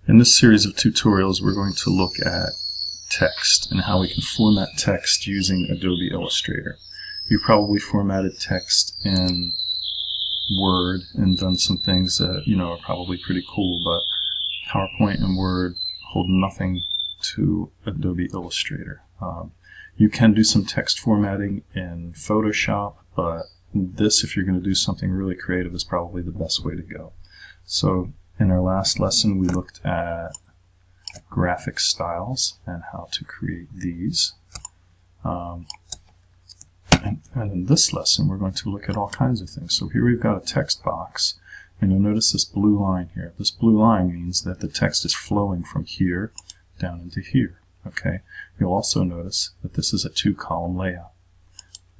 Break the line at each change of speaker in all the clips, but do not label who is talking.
In this series of tutorials, we're going to look at text and how we can format text using Adobe Illustrator. You probably formatted text in Word and done some things that are probably pretty cool, but PowerPoint and Word hold nothing to Adobe Illustrator. You can do some text formatting in Photoshop, but this, if you're going to do something really creative, is probably the best way to go. So in our last lesson, we looked at graphic styles and how to create these. And in this lesson, we're going to look at all kinds of things. So here we've got a text box, and you'll notice this blue line here. This blue line means that the text is flowing from here down into here. Okay. You'll also notice that this is a two-column layout.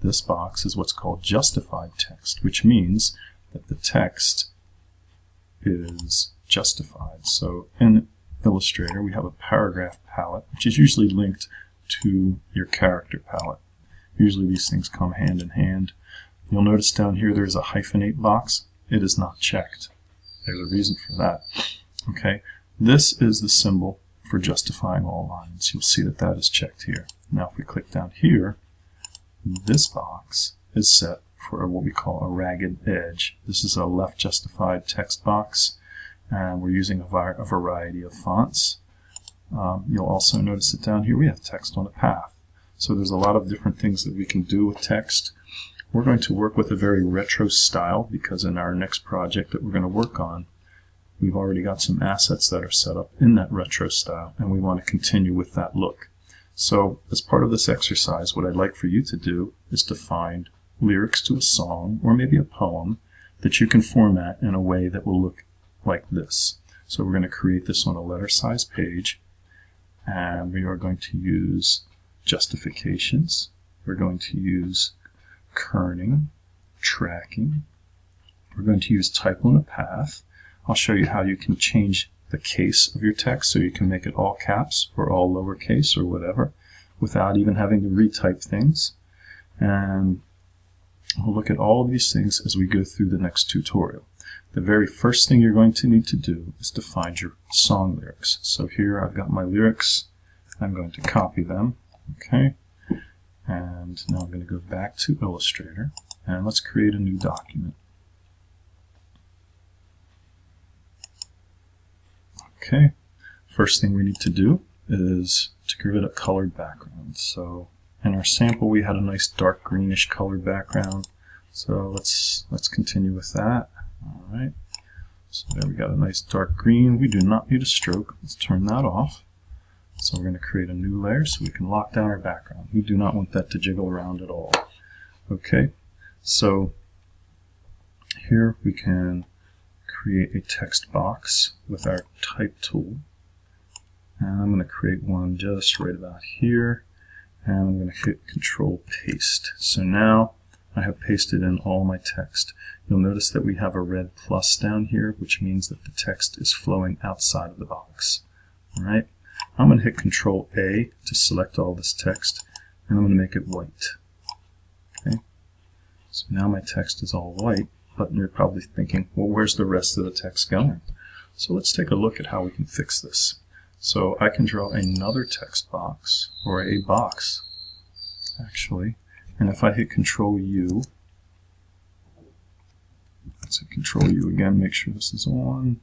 This box is what's called justified text, which means that the text is justified. So in Illustrator, we have a paragraph palette, which is usually linked to your character palette. Usually these things come hand in hand. You'll notice down here there's a hyphenate box. It is not checked. There's a reason for that. Okay, this is the symbol for justifying all lines. You'll see that that is checked here. Now if we click down here, this box is set for what we call a ragged edge. This is a left justified text box, and we're using a variety of fonts. You'll also notice that down here we have text on a path. So there's a lot of different things that we can do with text. We're going to work with a very retro style because in our next project that we're going to work on, we've already got some assets that are set up in that retro style, and we want to continue with that look. So as part of this exercise, what I'd like for you to do is to find lyrics to a song or maybe a poem that you can format in a way that will look like this. So we're going to create this on a letter size page, and we are going to use justifications. We're going to use kerning, tracking. We're going to use type on a path. I'll show you how you can change the case of your text so you can make it all caps or all lowercase or whatever without even having to retype things. And we'll look at all of these things as we go through the next tutorial. The very first thing you're going to need to do is to find your song lyrics. So here I've got my lyrics. I'm going to copy them. Okay. And now I'm going to go back to Illustrator and let's create a new document. Okay, first thing we need to do is to give it a colored background. So in our sample we had a nice dark greenish colored background. So let's continue with that. Alright, so there we got a nice dark green. We do not need a stroke. Let's turn that off. So we're going to create a new layer so we can lock down our background. We do not want that to jiggle around at all. Okay, so here we can create a text box with our type tool, and I'm going to create one just right about here, and I'm going to hit Control Paste. So now I have pasted in all my text. You'll notice that we have a red plus down here, which means that the text is flowing outside of the box. Alright, I'm going to hit Control A to select all this text, and I'm going to make it white. Okay, so now my text is all white. But you're probably thinking, well, where's the rest of the text going? So let's take a look at how we can fix this. So I can draw another text box, or a box, actually, and if I hit Control U, let's hit Control U again, make sure this is on.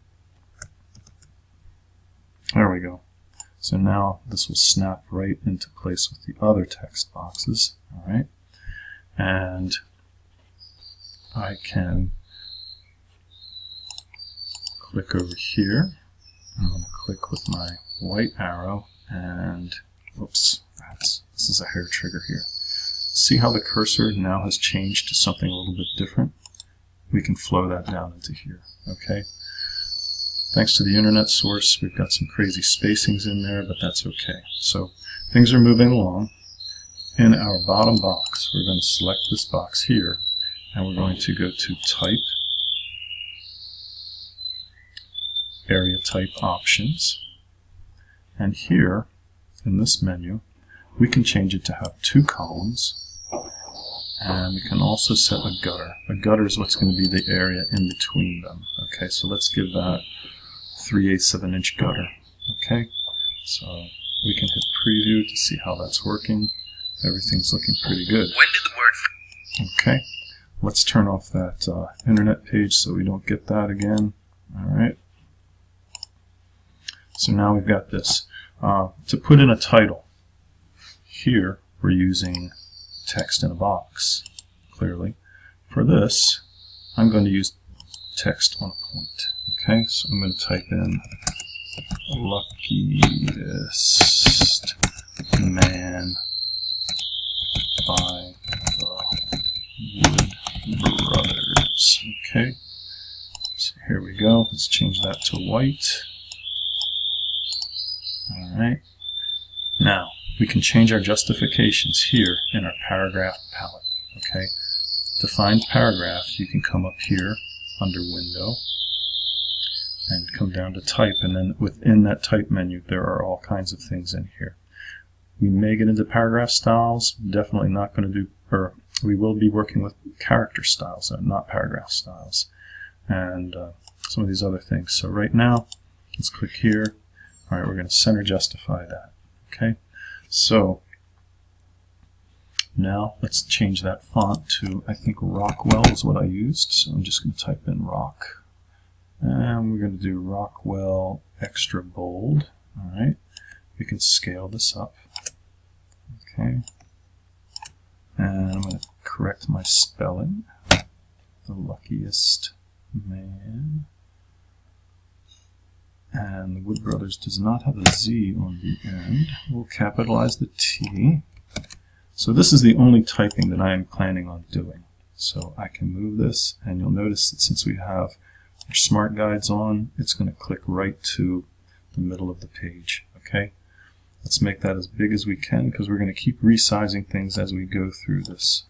There we go. So now this will snap right into place with the other text boxes. All right, and I can click over here. I'm going to click with my white arrow and oops, this is a hair trigger here. See how the cursor now has changed to something a little bit different? We can flow that down into here. Okay. Thanks to the internet source, we've got some crazy spacings in there, but that's okay. So things are moving along. In our bottom box, we're going to select this box here, and we're going to go to Type, Area Type Options, and here in this menu we can change it to have two columns, and we can also set a gutter. A gutter is what's going to be the area in between them. Okay, so let's give that 3/8 of an inch gutter. Okay, so we can hit preview to see how that's working. Everything's looking pretty good.
When did the word...
Okay, let's turn off that internet page so we don't get that again. Alright, so now we've got this. To put in a title, here we're using text in a box, clearly. For this, I'm going to use text on a point. Okay, so I'm going to type in luckiest man by the Wood Brothers. Okay, so here we go. Let's change that to white. Alright, now we can change our justifications here in our paragraph palette. Okay, to find paragraph, you can come up here under Window and come down to Type, and then within that Type menu there are all kinds of things in here. We may get into paragraph styles, definitely not going to do, or we will be working with character styles, not paragraph styles, and some of these other things. So right now, let's click here. Alright, we're going to center justify that. Okay, so now let's change that font to, I think Rockwell is what I used, so I'm just going to type in Rock. And we're going to do Rockwell extra bold. Alright, we can scale this up. Okay, and I'm going to correct my spelling. The luckiest man. And the Wood Brothers does not have a Z on the end. We'll capitalize the T. So this is the only typing that I am planning on doing. So I can move this, and you'll notice that since we have our smart guides on, it's going to click right to the middle of the page. Okay, let's make that as big as we can because we're going to keep resizing things as we go through this.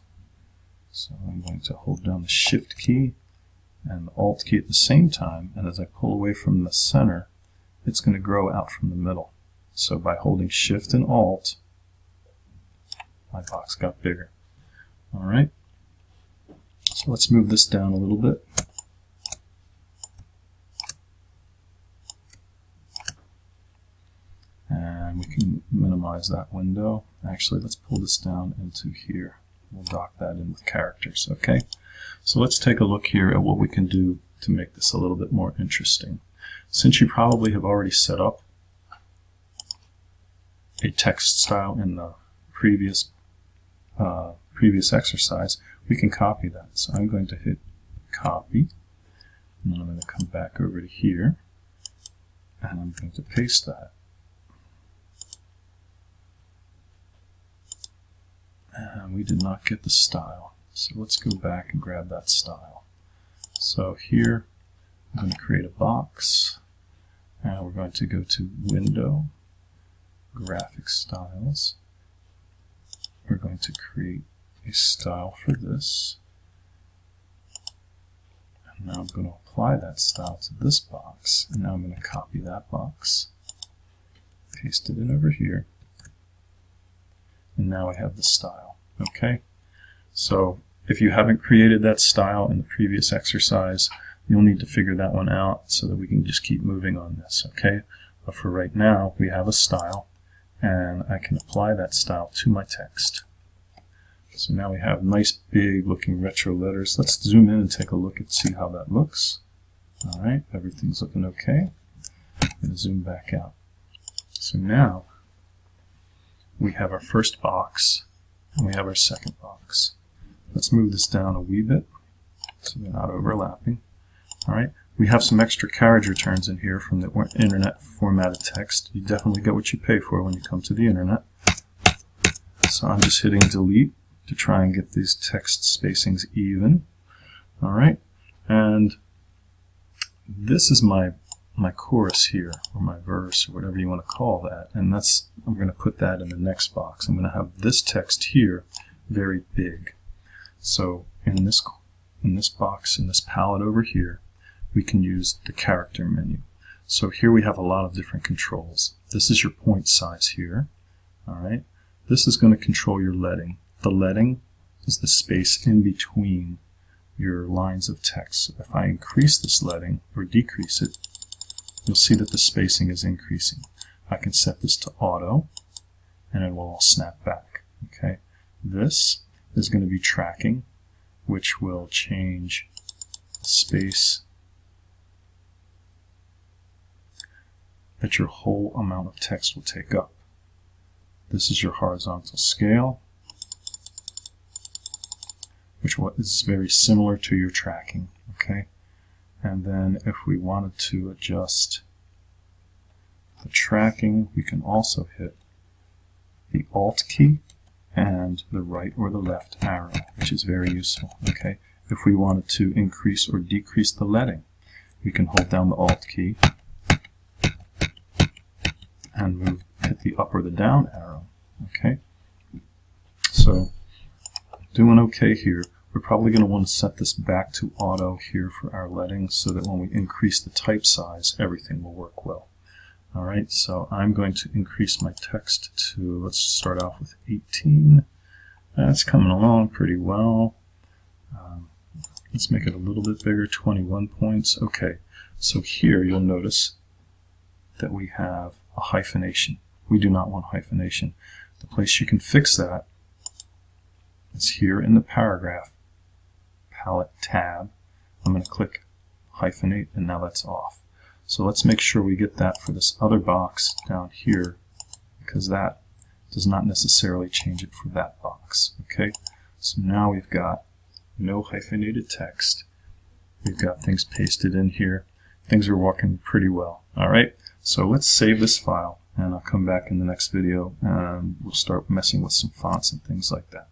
So I'm going to hold down the Shift key and the Alt key at the same time, and as I pull away from the center, it's going to grow out from the middle. So by holding Shift and Alt, my box got bigger. Alright, so let's move this down a little bit. And we can minimize that window. Actually, let's pull this down into here. We'll dock that in with characters. Okay, so let's take a look here at what we can do to make this a little bit more interesting. Since you probably have already set up a text style in the previous exercise, we can copy that. So I'm going to hit copy, and then I'm going to come back over to here, and I'm going to paste that. And we did not get the style. So let's go back and grab that style. So here, I'm going to create a box, and we're going to go to Window, Graphic Styles. We're going to create a style for this. And now I'm going to apply that style to this box, and now I'm going to copy that box, paste it in over here, and now I have the style. Okay, so if you haven't created that style in the previous exercise, you'll need to figure that one out so that we can just keep moving on this. Okay, but for right now, we have a style, and I can apply that style to my text. So now we have nice big looking retro letters. Let's zoom in and take a look and see how that looks. Alright, everything's looking okay. I'm going to zoom back out. So now we have our first box and we have our second box. Let's move this down a wee bit so they're not overlapping. Alright, we have some extra carriage returns in here from the internet formatted text. You definitely get what you pay for when you come to the internet. So I'm just hitting delete to try and get these text spacings even. Alright, and this is my chorus here, or my verse, or whatever you want to call that, and that's, I'm going to put that in the next box. I'm going to have this text here very big. So in this box, in this palette over here, we can use the character menu. So here we have a lot of different controls. This is your point size here. Alright, this is going to control your leading. The leading is the space in between your lines of text. So if I increase this leading or decrease it, you'll see that the spacing is increasing. I can set this to auto, and it will all snap back. Okay, this is going to be tracking, which will change the space that your whole amount of text will take up. This is your horizontal scale, which is very similar to your tracking. Okay, and then if we wanted to adjust the tracking, we can also hit the Alt key and the right or the left arrow, which is very useful. Okay, if we wanted to increase or decrease the leading, we can hold down the Alt key and hit the up or the down arrow. Okay, so doing okay here. We're probably going to want to set this back to auto here for our leading so that when we increase the type size, everything will work well. Alright, so I'm going to increase my text to, let's start off with 18. That's coming along pretty well. Let's make it a little bit bigger, 21 points. Okay, so here you'll notice that we have a hyphenation. We do not want hyphenation. The place you can fix that is here in the paragraph palette tab. I'm going to click hyphenate, and now that's off. So let's make sure we get that for this other box down here, because that does not necessarily change it for that box. Okay, so now we've got no hyphenated text. We've got things pasted in here. Things are working pretty well. Alright, so let's save this file, and I'll come back in the next video and we'll start messing with some fonts and things like that.